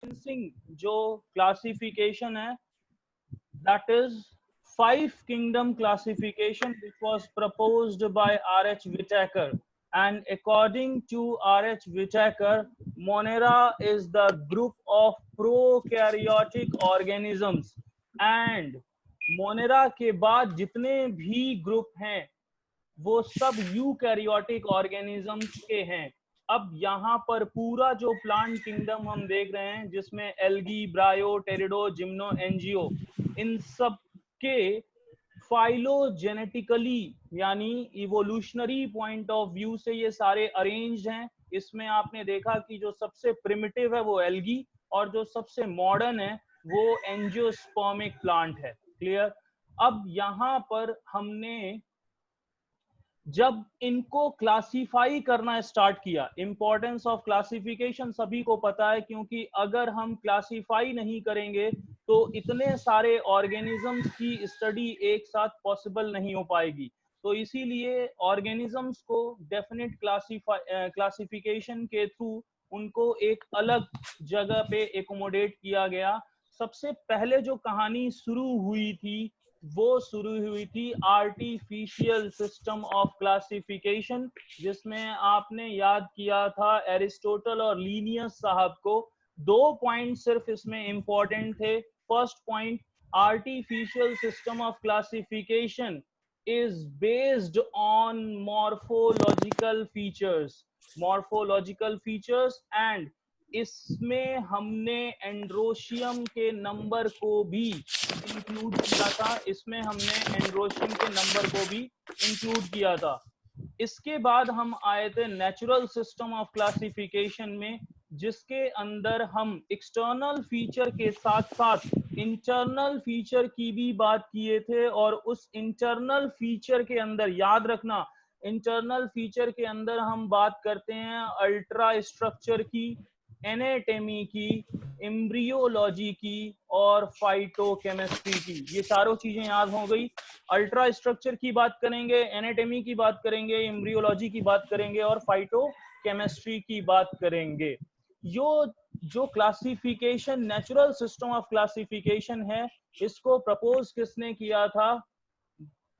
Convincing जो classification है, that is five kingdom classification, which was proposed by R.H. Whitaker. And according to R.H. Whitaker, Monera is the group of prokaryotic organisms. And Monera के बाद जितने भी group हैं वो सब eukaryotic organisms के हैं। अब यहाँ पर पूरा जो प्लांट किंगडम हम देख रहे हैं, जिसमें एल्गी, ब्रायो, टेरिडो, जिम्नो, एनजीओ, इन सब के फाइलोजेनेटिकली यानी इवोल्यूशनरी पॉइंट ऑफ व्यू से ये सारे अरेंज्ड हैं। इसमें आपने देखा कि जो सबसे प्रिमिटिव है वो एल्गी और जो सबसे मॉडर्न है वो एंजियोस्पर्मिक प्लांट है। क्लियर। अब यहाँ पर हमने जब इनको क्लासिफाई करना स्टार्ट किया, इंपॉर्टेंस ऑफ क्लासिफिकेशन सभी को पता है, क्योंकि अगर हम क्लासिफाई नहीं करेंगे तो इतने सारे ऑर्गेनिजम्स की स्टडी एक साथ पॉसिबल नहीं हो पाएगी। तो इसीलिए ऑर्गेनिजम्स को डेफिनेट क्लासिफिकेशन के थ्रू उनको एक अलग जगह पे एकोमोडेट किया गया। सबसे पहले जो कहानी शुरू हुई थी वो शुरू हुई थी आर्टिफिशियल सिस्टम ऑफ क्लासिफिकेशन, जिसमें आपने याद किया था एरिस्टोटल और लीनियस साहब को। दो पॉइंट सिर्फ इसमें इंपॉर्टेंट थे। First point, artificial system of classification is based on morphological features and इसमें हमने एंड्रोशियम के नंबर को भी इंक्लूड किया था। इसमें हमने एंड्रोशियम के नंबर को भी इंक्लूड किया था। इसके बाद हम आए थे नेचुरल सिस्टम ऑफ क्लासिफिकेशन में, जिसके अंदर हम एक्सटर्नल फीचर के साथ साथ इंटरनल फीचर की भी बात किए थे। और उस इंटरनल फीचर के अंदर याद रखना, इंटरनल फीचर के अंदर हम बात करते हैं अल्ट्रा स्ट्रक्चर की, एनाटॉमी की, एम्ब्रियोलॉजी की और फाइटोकेमिस्ट्री की। ये चारों चीजें याद हो गई। अल्ट्रा स्ट्रक्चर की बात करेंगे, एनाटॉमी की बात करेंगे, एम्ब्रियोलॉजी की बात करेंगे और फाइटोकेमिस्ट्री की बात करेंगे। जो classification natural system of classification है, इसको प्रपोज किसने किया था?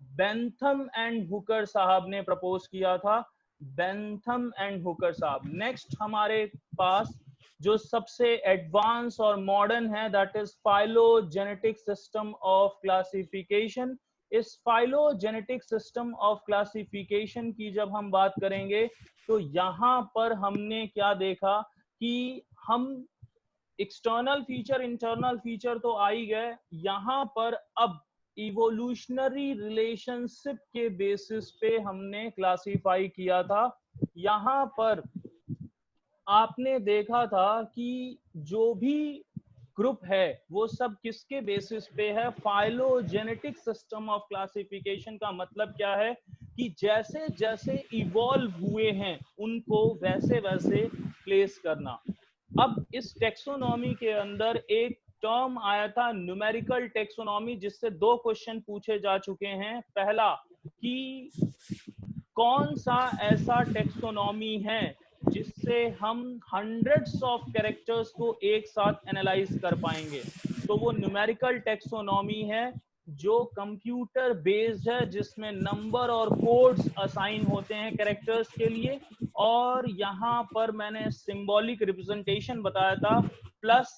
बेंथम एंड हुकर साहब ने प्रपोज किया था। बेंथम एंड हुकर साहब। नेक्स्ट हमारे पास जो सबसे एडवांस और मॉडर्न है, that is phylogenetic system of classification. इस फाइलोजेनेटिक सिस्टम ऑफ क्लासिफिकेशन की जब हम बात करेंगे तो यहाँ पर हमने क्या देखा कि हम एक्सटर्नल फीचर इंटरनल फीचर तो आ ही गए, यहाँ पर अब इवोल्यूशनरी रिलेशनशिप के बेसिस पे हमने क्लासिफाई किया था। यहाँ पर आपने देखा था कि जो भी ग्रुप है वो सब किसके बेसिस पे है? फाइलोजेनेटिक सिस्टम ऑफ क्लासिफिकेशन का मतलब क्या है कि जैसे जैसे इवॉल्व हुए हैं उनको वैसे वैसे प्लेस करना। अब इस टेक्सोनॉमी के अंदर एक टर्म आया था न्यूमेरिकल टेक्सोनॉमी, जिससे दो क्वेश्चन पूछे जा चुके हैं। पहला कि कौन सा ऐसा टेक्सोनॉमी है जिससे हम हंड्रेड्स ऑफ कैरेक्टर्स को एक साथ एनालाइज कर पाएंगे? तो वो न्यूमेरिकल टेक्सोनॉमी है जो कंप्यूटर बेस्ड है, जिसमें नंबर और कोड्स असाइन होते हैं कैरेक्टर्स के लिए। और यहाँ पर मैंने सिंबॉलिक रिप्रेजेंटेशन बताया था, plus,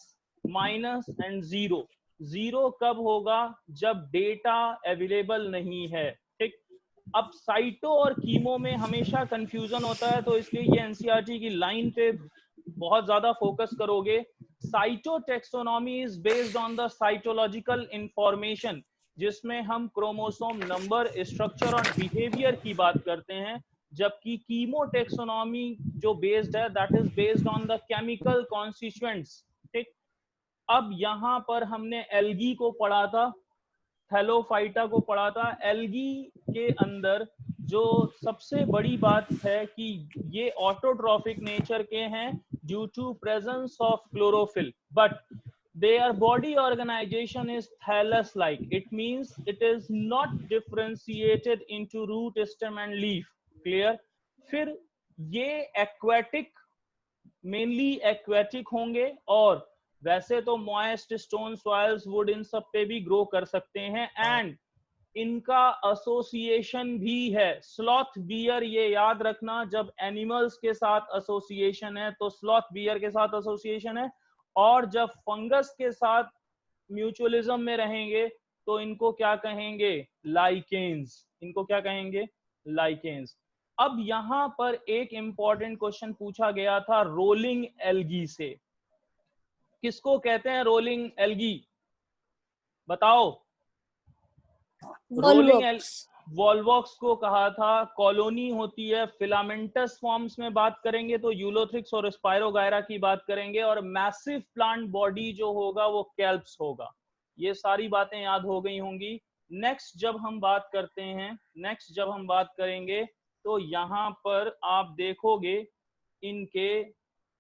minus and zero. Zero कब होगा? जब डेटा अवेलेबल नहीं है। ठीक। अब साइटो और कीमो में हमेशा कंफ्यूजन होता है, तो इसलिए ये एनसीईआरटी की लाइन पे बहुत ज्यादा फोकस करोगे। Cytotaxonomy is based on the cytological information, जिसमें हम क्रोमोसोम नंबर, स्ट्रक्चर और बिहेवियर की बात करते हैं। जबकि कीमो टेक्सोनॉमी जो बेस्ड है, that is based on the chemical constituents. ठीक। अब यहाँ पर हमने एल्गी को पढ़ा था, थैलोफाइटा को पढ़ा था। एल्गी के अंदर जो सबसे बड़ी बात है कि ये ऑटोट्रॉफिक नेचर के हैं due to presence of chlorophyll, but their body organization is thallus like. It means it is not differentiated into root, stem and leaf. Clear? फिर ये एक्वेटिक, मेनली एक्वेटिक होंगे और वैसे तो moist stone soils would in सब पे भी grow कर सकते हैं। एंड इनका एसोसिएशन भी है स्लॉथ बियर, ये याद रखना, जब एनिमल्स के साथ एसोसिएशन है तो स्लॉथ बियर के साथ एसोसिएशन है, और जब फंगस के साथ म्यूचुअलिज्म में रहेंगे तो इनको क्या कहेंगे, लाइकेन्स। इनको क्या कहेंगे, लाइकेन्स। अब यहां पर एक इंपॉर्टेंट क्वेश्चन पूछा गया था रोलिंग एल्गी से। किसको कहते हैं रोलिंग एल्गी, बताओ। रोलिंग एल वॉल्वॉक्स को कहा था। कॉलोनी होती है फिलामेंटस फॉर्म्स में, बात करेंगे तो यूलोथ्रिक्स और स्पायरोगायरा की बात करेंगे, और मैसिव प्लांट बॉडी जो होगा वो कैल्प्स होगा। ये सारी बातें याद हो गई होंगी। नेक्स्ट जब हम बात करते हैं, नेक्स्ट जब हम बात करेंगे तो यहाँ पर आप देखोगे इनके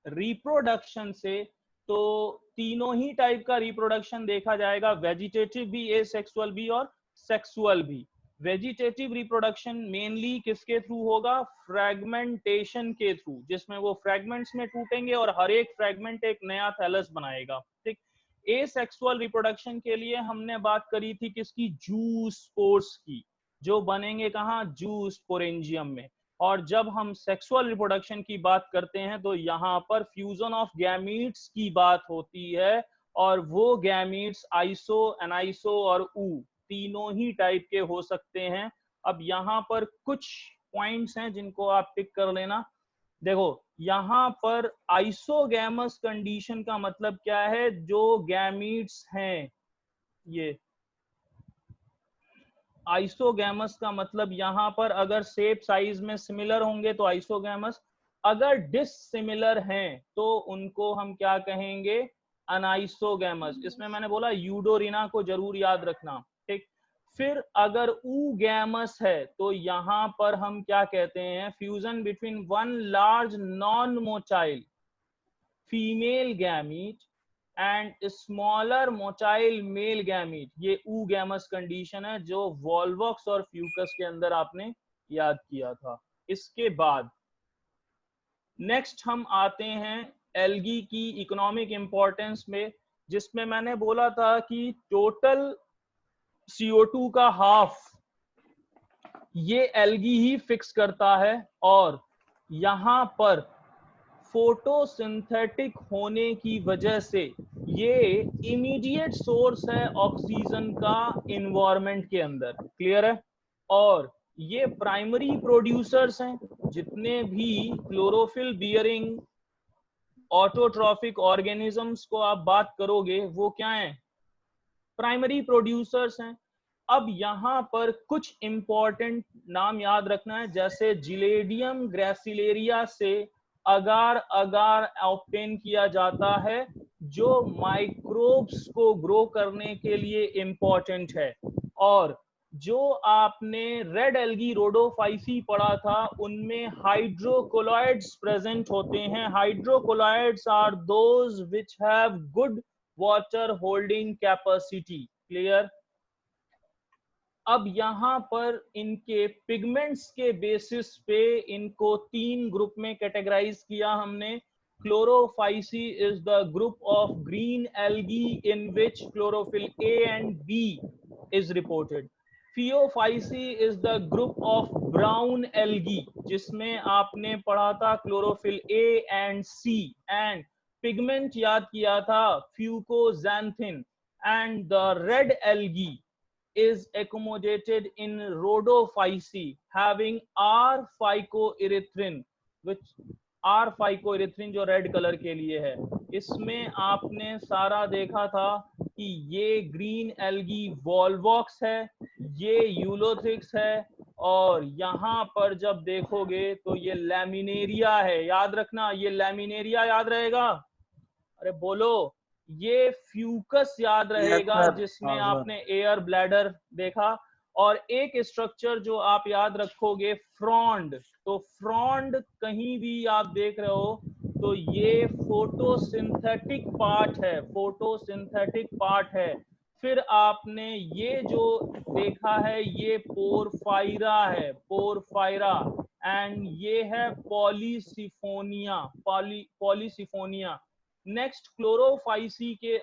रिप्रोडक्शन से, तो तीनों ही टाइप का रिप्रोडक्शन देखा जाएगा, वेजिटेटिव भी, एसेक्सुअल भी और सेक्सुअल भी। वेजिटेटिव रिप्रोडक्शन मेनली किसके थ्रू होगा, फ्रैगमेंटेशन के थ्रू, जिसमें वो फ्रैगमेंट्स में टूटेंगे और हर एक फ्रैगमेंट एक नया थैलस बनाएगा, ठीक। एसेक्सुअल रिप्रोडक्शन के लिए हमने बात करी थी किसकी, जू स्पोर्स की, जो बनेंगे कहाँ, जू स्पोरेंजियम में। और जब हम सेक्सुअल रिप्रोडक्शन की बात करते हैं तो यहाँ पर फ्यूजन ऑफ गैमीट्स की बात होती है, और वो गैमीट्स आइसो, एनाइसो और ऊ तीनों ही टाइप के हो सकते हैं। अब यहाँ पर कुछ पॉइंट्स हैं जिनको आप टिक कर लेना। देखो यहाँ पर आइसोगैमस कंडीशन का मतलब क्या है, जो गैमीट्स हैं, ये आइसोगैमस का मतलब यहाँ पर अगर शेप साइज में सिमिलर होंगे तो आइसोगैमस, अगर डिससिमिलर हैं तो उनको हम क्या कहेंगे, अनाइसोगैमस। इसमें मैंने बोला यूडोरिना को जरूर याद रखना, ठीक। फिर अगर ऊगैमस है तो यहाँ पर हम क्या कहते हैं, fusion between one large non motile female gamete and smaller motile male gamete, ये ऊगैमस कंडीशन है जो वॉल्वॉक्स और फ्यूकस के अंदर आपने याद किया था। इसके बाद नेक्स्ट हम आते हैं एल्गी की इकोनॉमिक इंपॉर्टेंस में, जिसमें मैंने बोला था कि टोटल CO2 का हाफ ये एल्गी ही फिक्स करता है, और यहाँ पर फोटोसिंथेटिक होने की वजह से ये इमीडिएट सोर्स है ऑक्सीजन का इन्वायरमेंट के अंदर, क्लियर है। और ये प्राइमरी प्रोड्यूसर्स हैं, जितने भी क्लोरोफिल बियरिंग ऑटोट्रॉफिक ऑर्गेनिजम्स को आप बात करोगे वो क्या है, प्राइमरी प्रोड्यूसर्स हैं। अब यहाँ पर कुछ इंपॉर्टेंट नाम याद रखना है, जैसे जिलेडियम ग्रेसिलेरिया से अगार अगार ऑब्टेन किया जाता है, जो माइक्रोब्स को ग्रो करने के लिए इंपॉर्टेंट है। और जो आपने रेड एल्गी रोडोफाइसी पढ़ा था उनमें हाइड्रोकोलॉइड्स प्रेजेंट होते हैं। Hydrocolloids are those which have good water holding capacity, clear. अब यहाँ पर इनके पिगमेंट्स के बेसिस पे इनको 3 ग्रुप में कैटेगराइज किया हमने। Chlorophyceae is the group of green algae in which chlorophyll A and B is reported. Phaeophysi is the group of brown algae जिसमें आपने पढ़ा था chlorophyll A and C, and pigment याद किया था फ्यूकोजैंथिन। and the red algae is accommodated in rhodophysi having R-phycoerythrin, which R-phycoerythrin जो red colour के लिए है। इसमें आपने सारा देखा था कि ये ग्रीन एल्गी वॉल्वॉक्स है, ये यूलोथ्रिक्स है, और यहाँ पर जब देखोगे तो ये लैमिनेरिया है। याद रखना, ये लैमिनेरिया याद रहेगा, अरे बोलो, ये फ्यूकस याद रहेगा जिसमें आपने एयर ब्लैडर देखा। और एक स्ट्रक्चर जो आप याद रखोगे फ्रॉन्ड, तो फ्रॉन्ड कहीं भी आप देख रहे हो तो ये फोटोसिंथेटिक पार्ट है, फोटोसिंथेटिक पार्ट है। फिर आपने ये जो देखा है ये पोरफायरा है, पोरफायरा, एंड ये है पॉलीसिफोनिया, पॉलीसिफोनिया। नेक्स्ट क्लोरोफाइसी के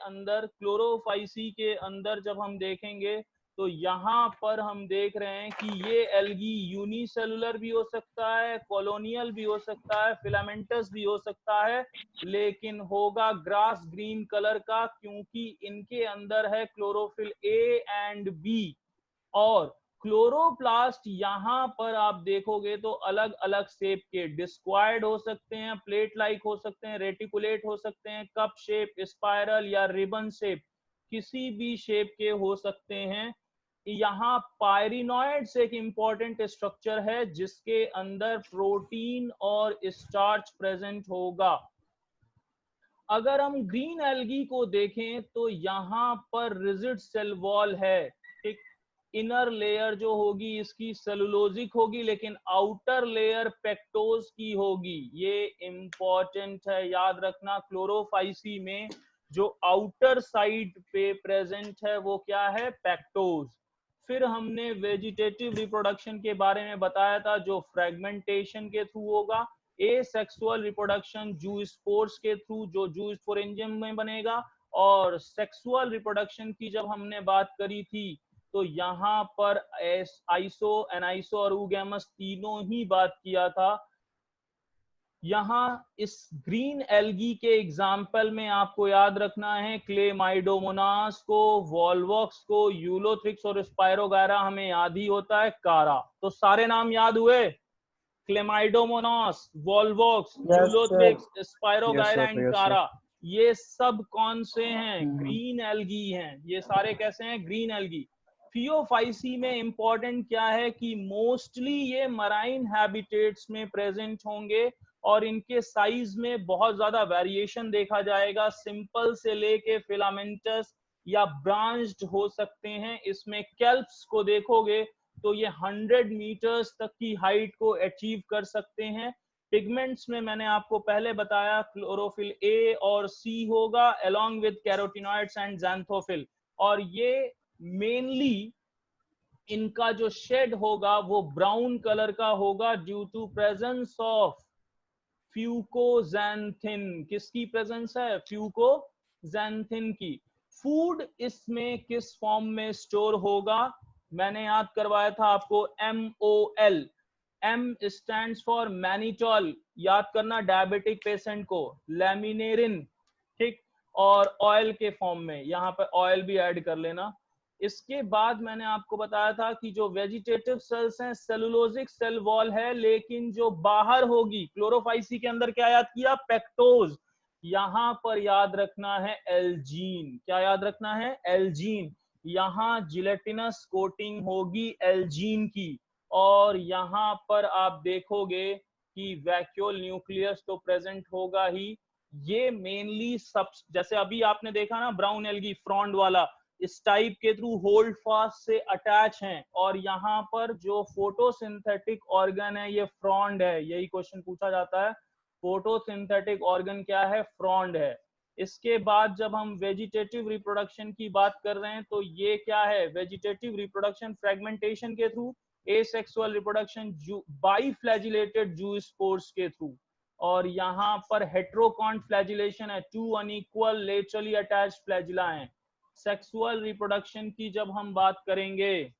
अंदर जब हम देखेंगे तो यहाँ पर हम देख रहे हैं कि ये एल्गी यूनिसेलुलर भी हो सकता है, कॉलोनियल भी हो सकता है, फिलामेंटस भी हो सकता है, लेकिन होगा ग्रास ग्रीन कलर का, क्योंकि इनके अंदर है क्लोरोफिल ए एंड बी। और क्लोरोप्लास्ट यहाँ पर आप देखोगे तो अलग अलग शेप के डिस्क्वायर्ड हो सकते हैं, प्लेट लाइक हो सकते हैं, रेटिकुलेट हो सकते हैं, कप शेप, स्पाइरल या रिबन शेप, किसी भी शेप के हो सकते हैं। यहाँ पायरिनॉइड्स एक इंपॉर्टेंट स्ट्रक्चर है जिसके अंदर प्रोटीन और स्टार्च प्रेजेंट होगा। अगर हम ग्रीन एल्गी को देखें तो यहाँ पर रिजिड सेल वॉल है, ठीक। इनर लेयर जो होगी इसकी सेलुलोजिक होगी, लेकिन आउटर लेयर पेक्टोज की होगी। ये इंपॉर्टेंट है, याद रखना। क्लोरोफाइसी में जो आउटर साइड पे प्रेजेंट है वो क्या है? पेक्टोज। फिर हमने वेजिटेटिव रिप्रोडक्शन के बारे में बताया था, जो फ्रेगमेंटेशन के थ्रू होगा। एसेक्सुअल रिप्रोडक्शन जूस्पोर्स के थ्रू, जो जूस्पोरेंजियम में बनेगा। और सेक्सुअल रिप्रोडक्शन की जब हमने बात करी थी तो यहाँ पर आइसो, एनाइसो और ऊगैमस तीनों ही बात किया था। यहाँ इस ग्रीन एल्गी के एग्जाम्पल में आपको याद रखना है क्लेमाइडोमोनास को, वॉल्वॉक्स को, यूलोथ्रिक्स और स्पायरोगायरा हमें याद ही होता है कारा। तो सारे नाम याद हुए? Chlamydomonas, Volvox, yes sir. Ulothrix, spirogyra and yes sir. कारा, ये सब कौन से हैं? ग्रीन एल्गी हैं। ये सारे कैसे हैं? Green algae. फियोफाइसी में इंपॉर्टेंट क्या है कि मोस्टली ये मराइन हैबिटेट्स में प्रेजेंट होंगे और इनके साइज में बहुत ज्यादा वेरिएशन देखा जाएगा, सिंपल से लेके फिलामेंटस या ब्रांच्ड हो सकते हैं। इसमें कैल्प्स को देखोगे तो ये 100 मीटर्स तक की हाइट को अचीव कर सकते हैं। पिगमेंट्स में मैंने आपको पहले बताया क्लोरोफिल ए और सी होगा along with carotenoids and xanthophyll. और ये मेनली इनका जो शेड होगा वो ब्राउन कलर का होगा ड्यू टू प्रेजेंस ऑफ फ्यूकोजैंथिन। किसकी प्रेजेंस है? फ्यूकोजैंथिन की। फूड इसमें किस फॉर्म में स्टोर होगा? मैंने याद करवाया था आपको MOL। M stands for mannitol, याद करना डायबिटिक पेशेंट को, लेमिनेरिन, ठीक। और ऑयल के फॉर्म में, यहाँ पे ऑयल भी ऐड कर लेना। इसके बाद मैंने आपको बताया था कि जो वेजिटेटिव सेल्स हैं सेलुलोजिक सेल वॉल है, लेकिन जो बाहर होगी क्लोरोफाइसी के अंदर क्या याद किया? पेक्टोज। यहाँ पर याद रखना है एल्जीन। क्या याद रखना है? एल्जीन। यहाँ जिलेटिनस कोटिंग होगी एल्जीन की। और यहाँ पर आप देखोगे कि वैक्यूल न्यूक्लियस तो प्रेजेंट होगा ही। ये मेनली सब, जैसे अभी आपने देखा ना ब्राउन एल्गी फ्रॉन्ड वाला, इस टाइप के थ्रू होल्ड फास्ट से अटैच हैं। और यहाँ पर जो फोटोसिंथेटिक ऑर्गन है ये फ्रॉन्ड है। यही क्वेश्चन पूछा जाता है, फोटोसिंथेटिक ऑर्गन क्या है? फ्रॉन्ड है। इसके बाद जब हम वेजिटेटिव रिप्रोडक्शन की बात कर रहे हैं तो ये क्या है? वेजिटेटिव रिप्रोडक्शन फ्रेगमेंटेशन के थ्रू, एसेक्सुअल रिप्रोडक्शन बाइफ्लैजिलेटेड जूस्पोर्स के थ्रू। और यहाँ पर हेट्रोकॉन्ट फ्लैजिलेशन है, 2 अनइक्वल लेटरली अटैच्ड फ्लैजिला हैं। सेक्सुअल रिप्रोडक्शन की जब हम बात करेंगे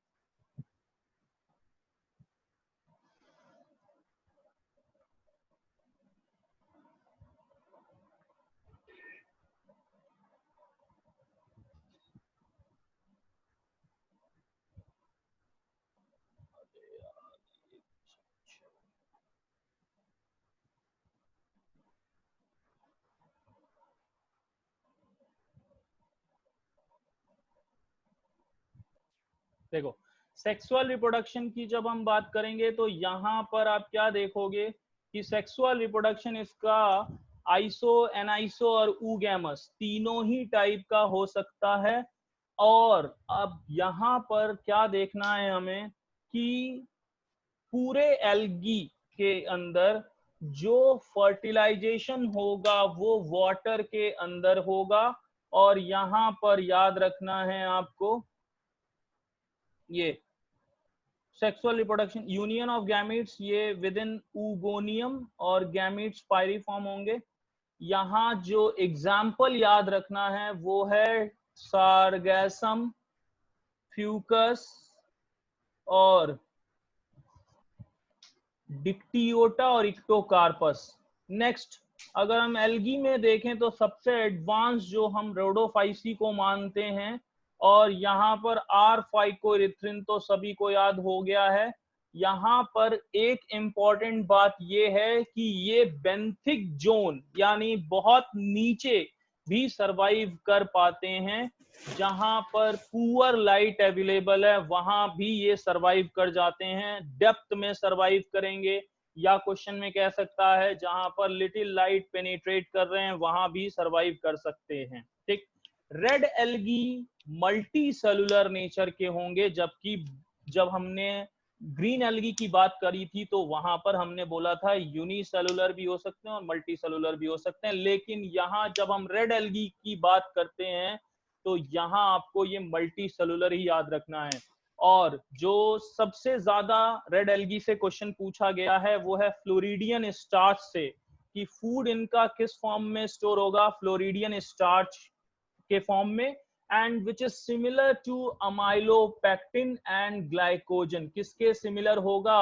देखो, सेक्सुअल रिप्रोडक्शन की जब हम बात करेंगे तो यहाँ पर आप क्या देखोगे कि सेक्सुअल रिप्रोडक्शन इसका आइसो, एनाइसो और ऊगैमस तीनों ही टाइप का हो सकता है। और अब यहाँ पर क्या देखना है हमें कि पूरे एल्गी के अंदर जो फर्टिलाइजेशन होगा वो वाटर के अंदर होगा। और यहाँ पर याद रखना है आपको, ये sexual reproduction union of gametes, ये विद इन ऊगोनियम और गैमीट्स पायरिफॉर्म होंगे। यहाँ जो एग्जाम्पल याद रखना है वो है सारगैसम, फ्यूकस और डिक्टियोटा और इक्टोकार्पस। नेक्स्ट, अगर हम एल्गी में देखें तो सबसे एडवांस जो हम रोडोफाइसी को मानते हैं, और यहाँ पर आर फाइकोरिथ्रिन तो सभी को याद हो गया है। यहाँ पर एक इंपॉर्टेंट बात ये है कि ये बेंथिक जोन यानी बहुत नीचे भी सरवाइव कर पाते हैं, जहां पर पुअर लाइट अवेलेबल है वहां भी ये सरवाइव कर जाते हैं। डेप्थ में सरवाइव करेंगे, या क्वेश्चन में कह सकता है जहां पर लिटिल लाइट पेनिट्रेट कर रहे हैं वहां भी सरवाइव कर सकते हैं। ठीक। Red algae multi cellular nature के होंगे, जबकि जब हमने ग्रीन एल्गी की बात करी थी तो वहां पर हमने बोला था यूनिसेलुलर भी हो सकते हैं और मल्टी सेलुलर भी हो सकते हैं। लेकिन यहाँ जब हम रेड एल्गी की बात करते हैं तो यहाँ आपको ये मल्टी सेलुलर ही याद रखना है। और जो सबसे ज्यादा रेड एल्गी से क्वेश्चन पूछा गया है वो है फ्लोरिडियन स्टार्च से, कि फूड इनका किस फॉर्म में स्टोर होगा, फ्लोरिडियन स्टार्च के फॉर्म में, and which is similar to amylopectin and glycogen. किसके सिमिलर होगा,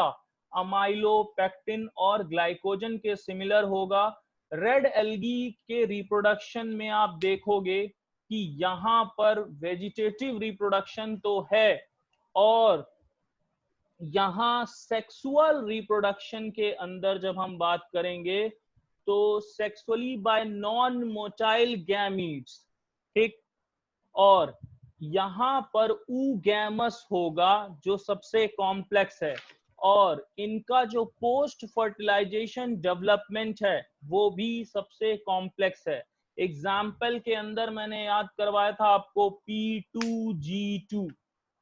अमाइलोपेक्टिन और ग्लाइकोजन के सिमिलर होगा। रेड एल्गी के रिप्रोडक्शन में आप देखोगे कि यहाँ पर वेजिटेटिव रिप्रोडक्शन तो है, और यहाँ सेक्सुअल रिप्रोडक्शन के अंदर जब हम बात करेंगे तो sexually bye non motile gametes. ठीक। और यहाँ पर ऊगैमस होगा जो सबसे कॉम्प्लेक्स है, और इनका जो पोस्ट फर्टिलाइजेशन डेवलपमेंट है वो भी सबसे कॉम्प्लेक्स है। एग्जाम्पल के अंदर मैंने याद करवाया था आपको P2G2,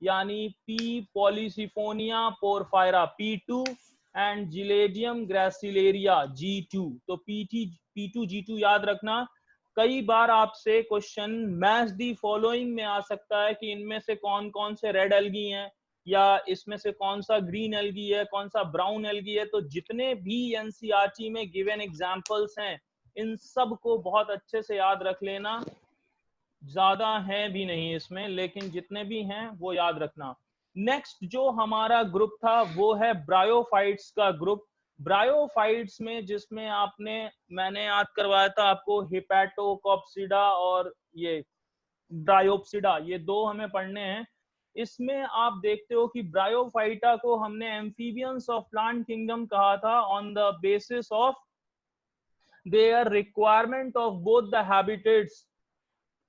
यानी P Polysiphonia Porphyra P2 and Gelidium Gracilaria G2। तो P2G2 याद रखना। कई बार आपसे क्वेश्चन मैच दी फॉलोइंग में आ सकता है कि इनमें से कौन कौन से रेड एल्गी हैं, या इसमें से कौन सा ग्रीन एल्गी है, कौन सा ब्राउन एल्गी है। तो जितने भी एनसीईआरटी में गिवन एग्जांपल्स हैं इन सब को बहुत अच्छे से याद रख लेना। ज्यादा है भी नहीं इसमें, लेकिन जितने भी हैं वो याद रखना। नेक्स्ट जो हमारा ग्रुप था वो है ब्रायोफाइट्स का ग्रुप। ब्रायोफाइट्स में जिसमें मैंने याद करवाया था आपको हिपैटोकॉप्सिडा और ये ब्रायोप्सिडा, ये दो हमें पढ़ने हैं। इसमें आप देखते हो कि ब्रायोफाइटा को हमने एम्फीबियंस ऑफ प्लांट किंगडम कहा था on the basis of their requirement of both the habitats.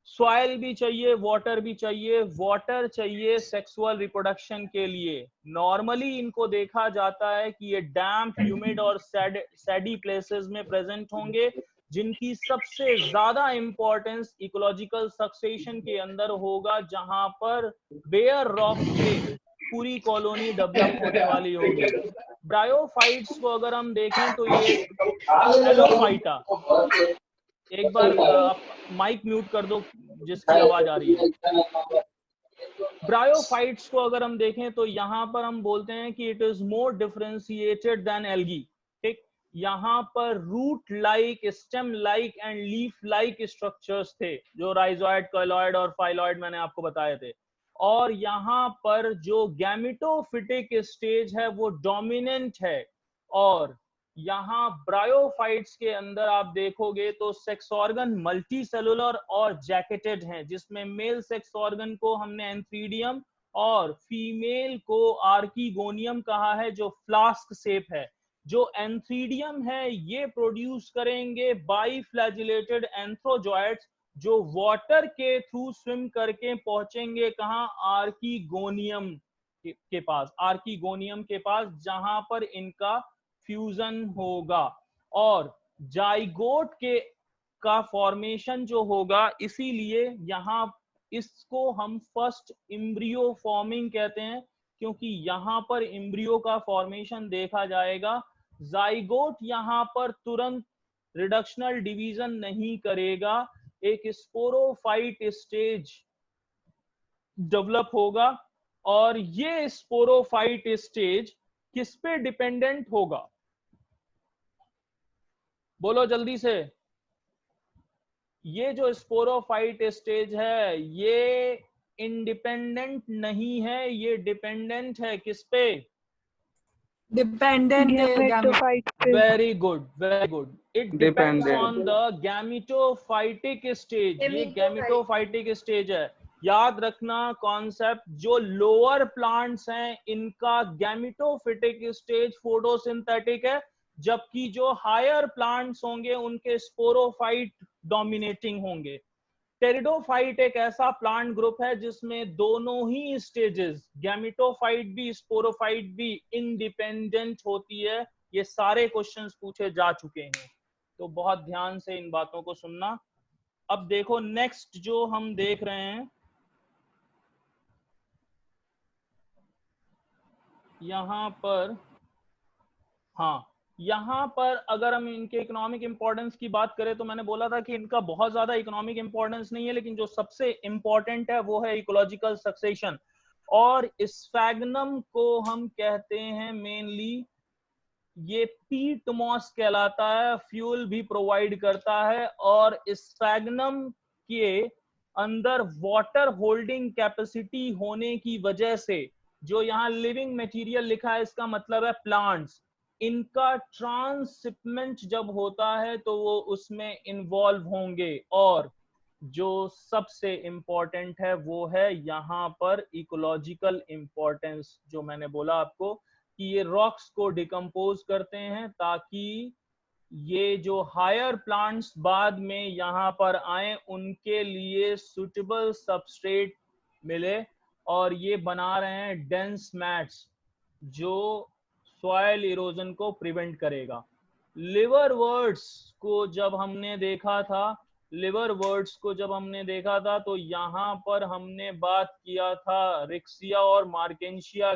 Soil भी चाहिए, वाटर भी चाहिए। वाटर चाहिए सेक्सुअल रिप्रोडक्शन के लिए। नॉर्मली इनको देखा जाता है कि ये डैम्प, ह्यूमिड और सैडी प्लेसेस में प्रेजेंट होंगे, जिनकी सबसे ज्यादा इंपॉर्टेंस इकोलॉजिकल सक्सेशन के अंदर होगा, जहां पर बेयर रॉक पे पूरी कॉलोनी डेवलप होने वाली होगी। ब्रायोफाइट्स को अगर हम देखें तो ये एलोफाइटा, एक बार आप माइक म्यूट कर दो जिसकी आवाज आ रही है। ब्रायोफाइट्स को अगर हम देखें तो यहाँ पर हम बोलते हैं कि it is more differentiated than algae. ठीक। यहाँ पर root like, stem like and leaf like structures थे, जो राइजोइड, कॉइलॉइड और फाइलॉइड मैंने आपको बताए थे। और यहाँ पर जो गैमेटोफिटिक स्टेज है वो डोमिनेंट है। और यहाँ ब्रायोफाइट्स के अंदर आप देखोगे तो सेक्स ऑर्गन मल्टी सेलुलर और जैकेटेड हैं, जिसमें मेल सेक्स ऑर्गन को हमने एंथ्रीडियम और फीमेल को आर्कीगोनियम कहा है, जो फ्लास्क शेप है। जो एंथ्रीडियम है ये प्रोड्यूस करेंगे बाईफ्लैजिलेटेड एंथ्रोजॉइड्स, जो वाटर के थ्रू स्विम करके पहुंचेंगे कहाँ, आर्कीगोनियम के पास, आर्कीगोनियम के पास, जहां पर इनका फ्यूजन होगा। और जाइगोट के का फॉर्मेशन जो होगा, इसीलिए यहां इसको हम फर्स्ट इम्ब्रियो फॉर्मिंग कहते हैं, क्योंकि यहां पर इम्ब्रियो का फॉर्मेशन देखा जाएगा। जाइगोट यहां पर तुरंत रिडक्शनल डिवीजन नहीं करेगा, एक स्पोरोफाइट स्टेज डेवलप होगा। और ये स्पोरोफाइट स्टेज किस पे डिपेंडेंट होगा, बोलो जल्दी से। ये जो स्पोरोफाइट स्टेज है ये इंडिपेंडेंट नहीं है, ये डिपेंडेंट है किस पे? डिपेंडेंट गैमेटोफाइट पे। Very good, very good. It depends Dependent. On the gametophytic stage. ये गैमेटोफाइटिक स्टेज है। याद रखना कॉन्सेप्ट, जो लोअर प्लांट्स हैं इनका गैमेटोफिटिक स्टेज फोटोसिंथेटिक है, जबकि जो हायर प्लांट्स होंगे उनके स्पोरोफाइट डोमिनेटिंग होंगे। टेरिडोफाइट एक ऐसा प्लांट ग्रुप है जिसमें दोनों ही स्टेजेस, गैमेटोफाइट भी स्पोरोफाइट भी, इंडिपेंडेंट होती है। ये सारे क्वेश्चंस पूछे जा चुके हैं, तो बहुत ध्यान से इन बातों को सुनना। अब देखो नेक्स्ट जो हम देख रहे हैं, यहां पर, हाँ, यहाँ पर अगर हम इनके इकोनॉमिक इंपॉर्टेंस की बात करें तो मैंने बोला था कि इनका बहुत ज्यादा इकोनॉमिक इंपॉर्टेंस नहीं है, लेकिन जो सबसे इंपॉर्टेंट है वो है इकोलॉजिकल सक्सेशन। और स्फैग्नम को हम कहते हैं मेनली, ये पीट मॉस कहलाता है, फ्यूल भी प्रोवाइड करता है। और स्फैग्नम के अंदर वाटर होल्डिंग कैपेसिटी होने की वजह से, जो यहाँ लिविंग मटेरियल लिखा है इसका मतलब है प्लांट्स, इनका ट्रांसशिपमेंट जब होता है तो वो उसमें इन्वॉल्व होंगे। और जो सबसे इंपॉर्टेंट है वो है यहाँ पर इकोलॉजिकल इंपॉर्टेंस, जो मैंने बोला आपको कि ये रॉक्स को डिकम्पोज करते हैं ताकि ये जो हायर प्लांट्स बाद में यहाँ पर आए उनके लिए सुटेबल सबस्ट्रेट मिले। और ये बना रहे हैं डेंस मैट्स जो सॉइल इरोजन को प्रिवेंट करेगा। लिवरवर्ट्स को जब हमने देखा था, तो यहाँ पर हमने बात किया था रिक्सिया और मार्केंशिया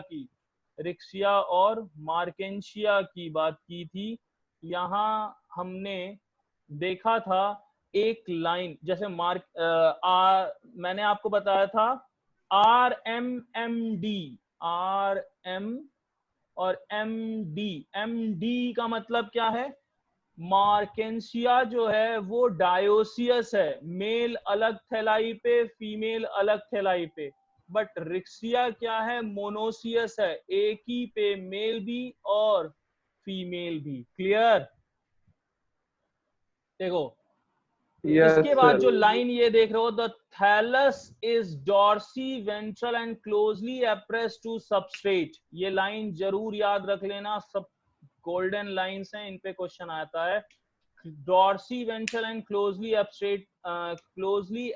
की बात की थी। यहाँ हमने देखा था एक लाइन, जैसे मैंने आपको बताया था RMMD, RM और MD का मतलब क्या है? मार्केंशिया जो है वो डायोसियस है, मेल अलग थैलाई पे, फीमेल अलग थैलाई पे। बट रिक्सिया क्या है? मोनोसियस है, एक ही पे मेल भी और फीमेल भी। क्लियर? देखो इसके बाद जो लाइन ये देख रहे हो, the thallus is dorsiventral and closely appressed to substrate. ये लाइन जरूर याद रख लेना, सब गोल्डन लाइंस हैं, इन पे क्वेश्चन आता है। Dorsiventral and closely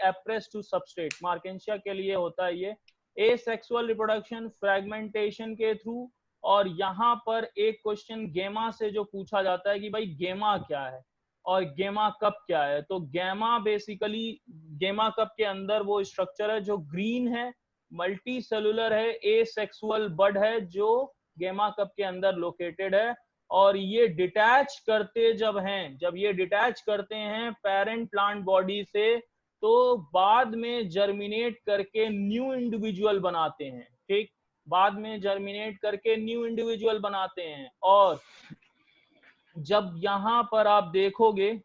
appressed to substrate, Marchantia के लिए होता है ये। एसेक्सुअल रिप्रोडक्शन फ्रेगमेंटेशन के थ्रू। और यहाँ पर एक क्वेश्चन गेमा से जो पूछा जाता है कि भाई गेमा क्या है और गेमा कप क्या है। तो गेमा बेसिकली, गेमा कप के अंदर वो स्ट्रक्चर है जो ग्रीन है, मल्टी सेलुलर है, एसेक्सुअल बड है जो गेमा कप के अंदर लोकेटेड है। और ये डिटैच करते जब ये डिटैच करते हैं पेरेंट प्लांट बॉडी से, तो बाद में जर्मिनेट करके न्यू इंडिविजुअल बनाते हैं। ठीक, बाद में जर्मिनेट करके न्यू इंडिविजुअल बनाते हैं। और जब यहाँ पर आप देखोगे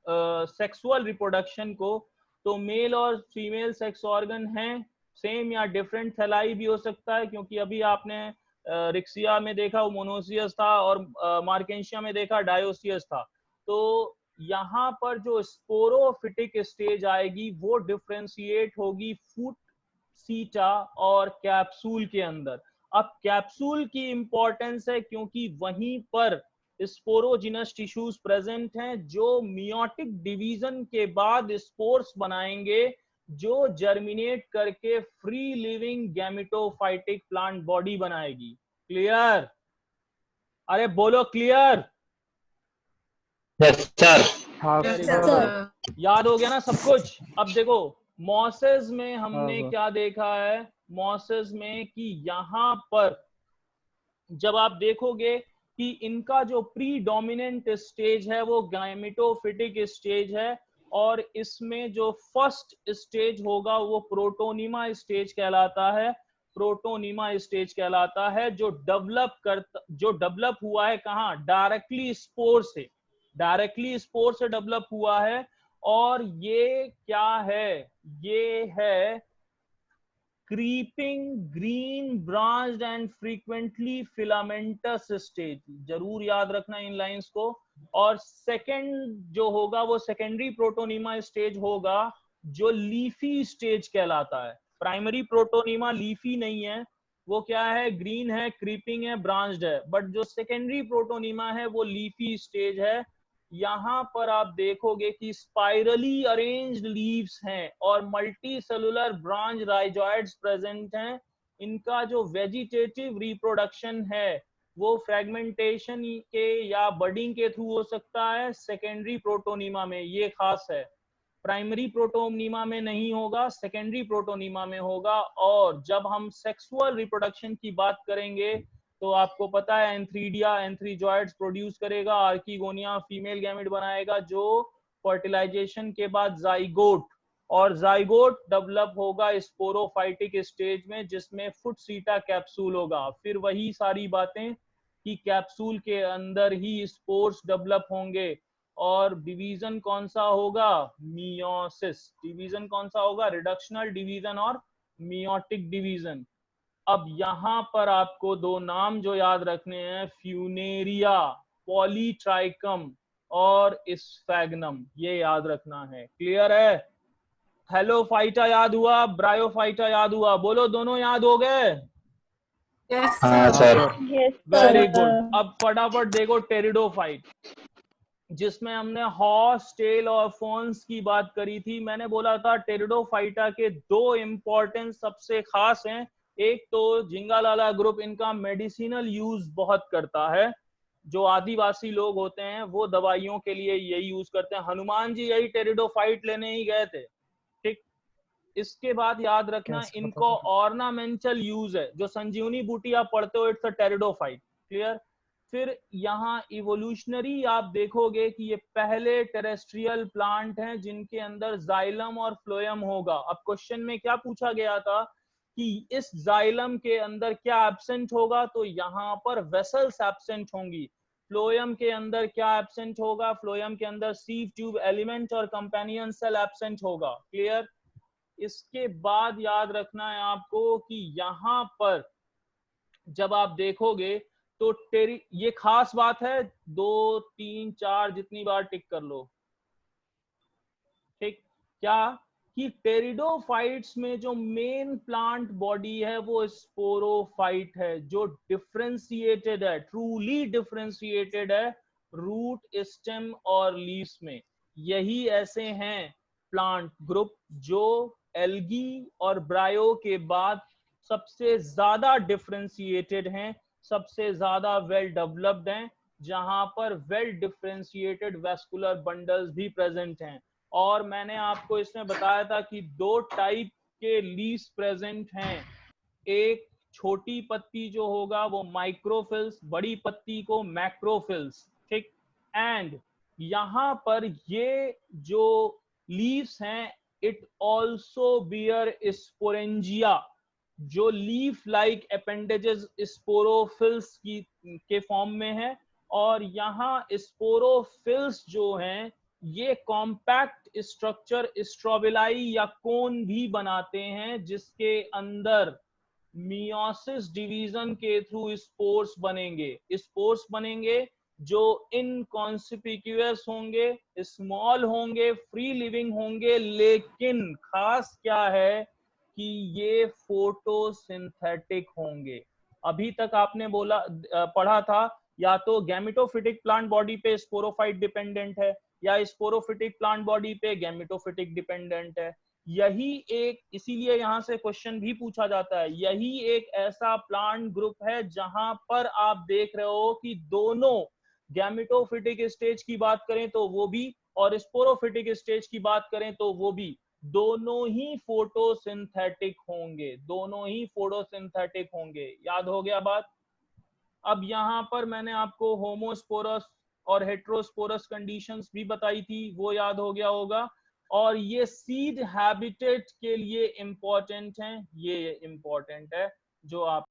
सेक्सुअल रिप्रोडक्शन को, तो मेल और फीमेल सेक्स ऑर्गन हैं सेम या डिफरेंट थैलाई भी हो सकता है, क्योंकि अभी आपने रिक्सिया में देखा वो मोनोसियस था और मार्केंशिया में देखा डायोसियस था। तो यहाँ पर जो स्पोरोफिटिक स्टेज आएगी वो डिफरेंशिएट होगी फूट, सीटा और कैप्सूल के अंदर। अब कैप्सूल की इंपॉर्टेंस है क्योंकि वहीं पर स्पोरोजिनस टिश्यूज प्रेजेंट हैं जो मियोटिक डिवीजन के बाद स्पोर्स बनाएंगे जो जर्मिनेट करके free living gametophytic plant body बनाएगी। क्लियर? अरे बोलो क्लियर? Yes sir. हाँ सर। याद हो गया ना सब कुछ? अब देखो मॉसेस में हमने क्या देखा है, मॉसेस में कि यहाँ पर जब आप देखोगे कि इनका जो प्रीडोमिनेंट स्टेज है वो गैमेटोफिटिक स्टेज है। और इसमें जो फर्स्ट स्टेज होगा वो प्रोटोनिमा स्टेज कहलाता है। जो डेवलप हुआ है कहाँ? डायरेक्टली स्पोर से डेवलप हुआ है। और ये क्या है, ये है creeping green branched and frequently filamentous stage, जरूर याद रखना इन लाइंस को। और सेकंड जो होगा वो सेकेंडरी प्रोटोनीमा स्टेज होगा, जो लीफी स्टेज कहलाता है। प्राइमरी प्रोटोनीमा लीफी नहीं है, वो क्या है, ग्रीन है, क्रीपिंग है, ब्रांच्ड है, बट जो सेकेंडरी प्रोटोनीमा है वो लीफी स्टेज है। यहाँ पर आप देखोगे कि स्पाइरली अरेंज्ड लीव्स हैं और multi cellular branch rhizoids present हैं। इनका जो वेजिटेटिव रिप्रोडक्शन है वो फ्रेगमेंटेशन के या बडिंग के थ्रू हो सकता है सेकेंडरी प्रोटोनीमा में, ये खास है। प्राइमरी प्रोटोनीमा में नहीं होगा, सेकेंडरी प्रोटोनीमा में होगा। और जब हम सेक्सुअल रिप्रोडक्शन की बात करेंगे तो आपको पता है एंथ्रीडिया एंथ्रीजॉइड्स प्रोड्यूस करेगा, आर्किगोनिया फीमेल गैमेट बनाएगा जो फर्टिलाइजेशन के बाद जाइगोट, और जाइगोट डेवलप होगा स्पोरोफाइटिक स्टेज में जिसमें फुट सीटा कैप्सूल होगा। फिर वही सारी बातें कि कैप्सूल के अंदर ही स्पोर्स डेवलप होंगे। और डिवीजन कौन सा होगा, मियोसिस। डिवीजन कौन सा होगा, रिडक्शनल डिवीजन और मियोटिक डिवीजन। अब यहाँ पर आपको दो नाम जो याद रखने हैं, फ्यूनेरिया पॉलीट्राइकम और स्फैग्नम, ये याद रखना है। क्लियर है? हेलोफाइटा याद हुआ, ब्रायोफाइटा याद हुआ, बोलो दोनों याद हो गए? यस हाँ sir. Sir. Yes, very sir. Good. अब फटाफट देखो टेरिडोफाइट, जिसमें हमने हॉर्स टेल और फॉन्स की बात करी थी। मैंने बोला था टेरिडोफाइटा के दो इंपॉर्टेंट सबसे खास हैं। एक तो जिंगालाला ग्रुप इनका मेडिसिनल यूज बहुत करता है, जो आदिवासी लोग होते हैं वो दवाइयों के लिए यही यूज करते हैं। हनुमान जी यही टेरिडोफाइट लेने ही गए थे, ठीक। इसके बाद याद रखना इनको ऑर्नामेंटल यूज है, जो संजीवनी बूटी आप पढ़ते हो इट्स अ टेरिडोफाइट। क्लियर? फिर यहाँ इवोल्यूशनरी आप देखोगे कि ये पहले टेरेस्ट्रियल प्लांट हैं जिनके अंदर जाइलम और फ्लोएम होगा। अब क्वेश्चन में क्या पूछा गया था कि इस जाइलम के अंदर क्या एब्सेंट होगा, तो यहाँ पर वेसल्स एब्सेंट होंगी। फ्लोएम के अंदर क्या एब्सेंट होगा, फ्लोएम के अंदर सीव ट्यूब एलिमेंट और कंपेनियन सेल एब्सेंट होगा। क्लियर? इसके बाद याद रखना है आपको कि यहाँ पर जब आप देखोगे तो ये खास बात है, 2 3 4 जितनी बार टिक कर लो, ठीक। क्या कि टेरिडोफाइट्स में जो मेन प्लांट बॉडी है वो स्पोरोफाइट है, जो डिफरेंशिएटेड है, ट्रूली डिफरेंशिएटेड है रूट, स्टेम और लीव्स में। यही ऐसे हैं प्लांट ग्रुप जो एल्गी और ब्रायो के बाद सबसे ज्यादा डिफरेंशिएटेड हैं, सबसे ज्यादा वेल डेवलप्ड हैं, जहां पर वेल डिफरेंशिएटेड वेस्कुलर बंडल्स भी प्रेजेंट हैं। और मैंने आपको इसमें बताया था कि दो टाइप के लीव्स प्रेजेंट हैं। एक छोटी पत्ती जो होगा वो माइक्रोफिल्स, बड़ी पत्ती को मैक्रोफिल्स, ठीक। एंड यहाँ पर ये जो लीव्स हैं इट ऑल्सो बियर स्पोरेंजिया, जो लीफ लाइक अपेंडेजेस स्पोरोफिल्स की के फॉर्म में है। और यहाँ स्पोरोफिल्स जो हैं ये कॉम्पैक्ट स्ट्रक्चर स्ट्रोबिलाई या कोन भी बनाते हैं, जिसके अंदर मियोसिस डिवीजन के थ्रू स्पोर्स बनेंगे। स्पोर्स बनेंगे जो इनकॉन्स्पिक्यूअस होंगे, स्मॉल होंगे, फ्री लिविंग होंगे, लेकिन खास क्या है कि ये फोटोसिंथेटिक होंगे। अभी तक आपने बोला पढ़ा था या तो गैमेटोफिटिक प्लांट बॉडी पे स्पोरोफाइट डिपेंडेंट है या स्पोरोफिटिक प्लांट बॉडी पे गैमेटोफिटिक डिपेंडेंट है। यही एक, इसीलिए यहां से क्वेश्चन भी पूछा जाता है, यही एक ऐसा प्लांट ग्रुप है जहां पर आप देख रहे हो कि दोनों गैमेटोफिटिक स्टेज की बात करें तो वो भी और स्पोरोफिटिक स्टेज की बात करें तो वो भी, दोनों ही फोटोसिंथेटिक होंगे, दोनों ही फोटोसिंथेटिक होंगे। याद हो गया बात? अब यहाँ पर मैंने आपको होमोस्पोरस और हेट्रोस्पोरस कंडीशंस भी बताई थी, वो याद हो गया होगा। और ये सीड हैबिटेट के लिए इंपॉर्टेंट हैं, ये इंपॉर्टेंट है जो आप